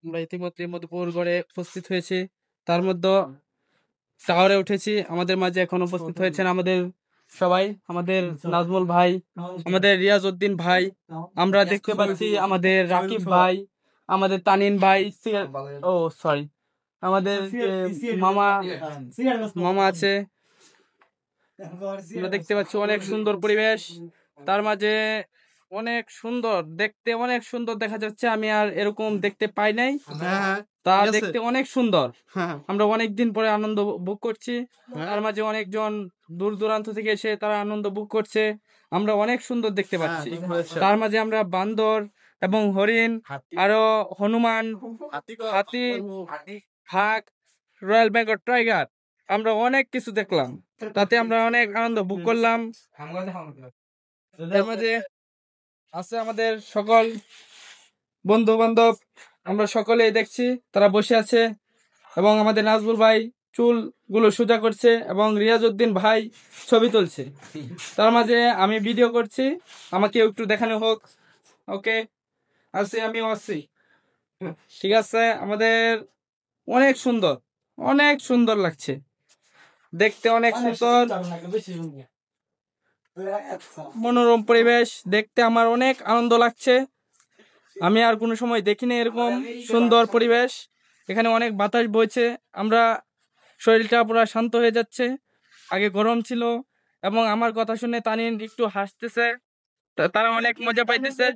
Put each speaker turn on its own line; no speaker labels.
আমরা ইতিমধ্যে মধুপুরগড়ে উপস্থিত হয়েছি। তার মধ্যে টাওয়ারে উঠেছি। আমাদের মাঝে এখন উপস্থিত হয়েছেন আমাদের সবাই, আমাদের নাজমুল ভাই, আমাদের রিয়াজ উদ্দিন ভাই, আমরা দেখতে পাচ্ছি আমাদের রাকিব ভাই, আমাদের তানিন ভাই, ও সরি, আমাদের মামা মামা আছে। আমরা দেখতে পাচ্ছি অনেক সুন্দর পরিবেশ, তার মাঝে অনেক সুন্দর দেখতে, অনেক সুন্দর দেখা যাচ্ছে। আমি আর এরকম দেখতে পাই নাই, তা দেখতে অনেক সুন্দর। আমরা অনেক দিন পরে আনন্দ ভোগ করছি। তার মাঝে অনেকজন দূর দূরান্ত থেকে এসে তারা আনন্দ ভোগ করছে। আমরা অনেক সুন্দর দেখতে পাচ্ছি। তার মাঝে আমরা বান্দর এবং হরিণ, আরো হনুমান, হাতি, বাঘ, রয়্যাল বেঙ্গল টাইগার, আমরা অনেক কিছু দেখলাম। তাতে আমরা অনেক আনন্দ ভোগ করলাম। এর মাঝে আছে আমাদের সকল বন্ধু বান্ধব, আমরা সকলেই দেখছি তারা বসে আছে এবং আমাদের নাজমুল ভাই চুল গুলো সোজা করছে এবং রিয়াজউদ্দিন ভাই ছবি তুলছে। তার মাঝে আমি ভিডিও করছি, আমাকে একটু দেখানো হোক। ওকে, আছি, আমিও আছি। ঠিক আছে, আমাদের অনেক সুন্দর, অনেক সুন্দর লাগছে দেখতে, অনেক সুন্দর মনোরম পরিবেশ দেখতে আমার অনেক আনন্দ লাগছে। আমি আর কোনো সময় দেখিনি এরকম সুন্দর পরিবেশ। এখানে অনেক বাতাস বইছে, আমরা শরীরটা পুরো শান্ত হয়ে যাচ্ছে। আগে গরম ছিল এবং আমার কথা শুনে তানিন একটু হাসতেছে, তারা অনেক মজা পাইতেছে।